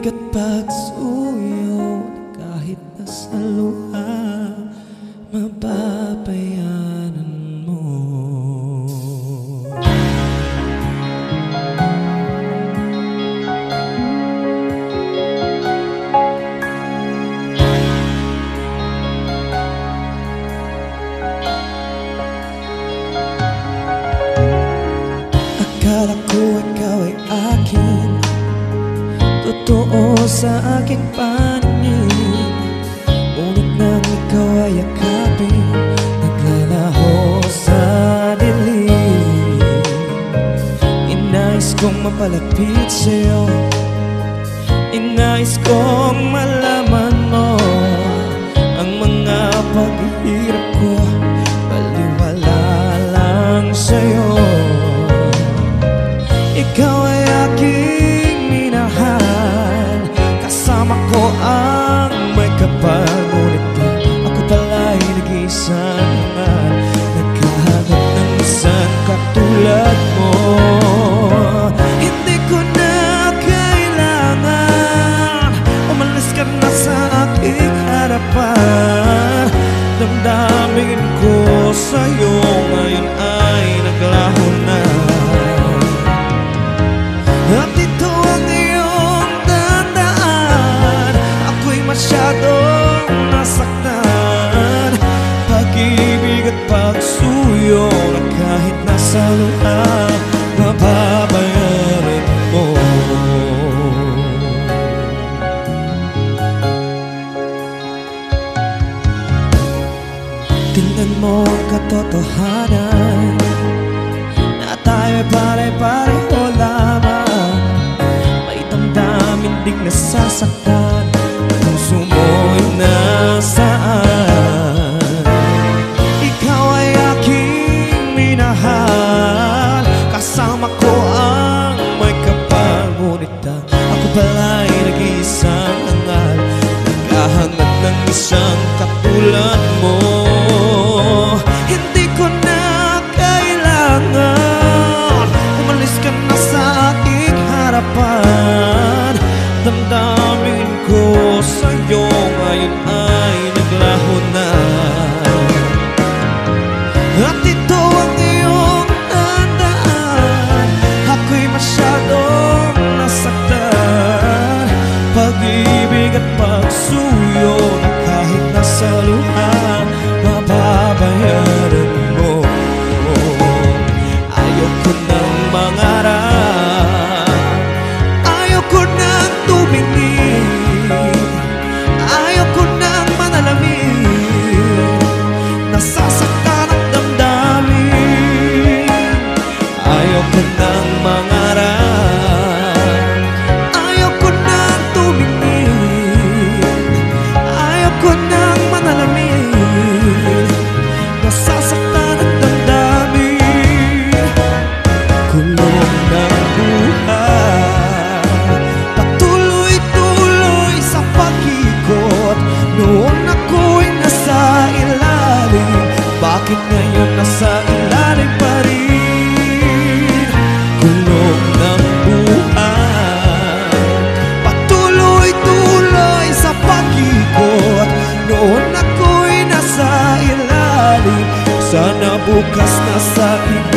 Pag-ibig at pagsuyo, kahit nasa luha, mababayaran mo. Akala ko ikaw ay akin, totoo sa aking paningin. Ngunit nang ikaw ay yakapin, naglalaho sa dilim. Inais kong mapalapit sa'yo, inais kong malaman mo ang mga paghihirap ko, baliwala lang sa'yo. Ikaw ay aking minahal, kasama ko ang may kapal. Ngunit ako pala'y nag-iisang naghahanap ng isang katulad mo. Hindi ko na kailangan umalis ka na sa aking harapan. Damdamin ko sa'yo ngayon ay naglaho na. At ito ang iyong tandaan, ako'y masyadong nasaktan. Pag-ibig at pagsuyo na kahit nasa luha, mababayaran mo. Tingnan mo ang katotohanan, na tayo'y pare-pareho lamang. May damdamin ding nasasaktan, puso mo'y nasaan. Ikaw ay aking minahal, kasama ko ang may kapal. Ngunit ako pala'y nag-iisang hangal, naghahanap ng isang katulad mo. Hindi ko na kailangan umalis ka na sa aking harapan. Damdamin ko sa'yo ngayon ay naglaho na. At ito ang iyong tandaan, ako'y masyadong nasaktan. Pag-ibig at pagsuyo na kahit nasa luha, mababayaran mo. Ayoko nang mangarap, ayoko nang tumingin, ayoko nang manalamin. Nasasaktan ang damdamin. Ayoko nang mangarap, ayoko nang tumingin, ayoko nang manalamin. Nasasaktan ang damdamin. Kulong ng buhay, patuloy-tuloy sa pag-ikot. Noon ako'y nasa ilalim, bakit ngayon nasa ilalim pa rin? Kulong ng buhay, patuloy-tuloy sa pag-ikot. Noon ako'y nasa ilalim, sana bukas nasa iba.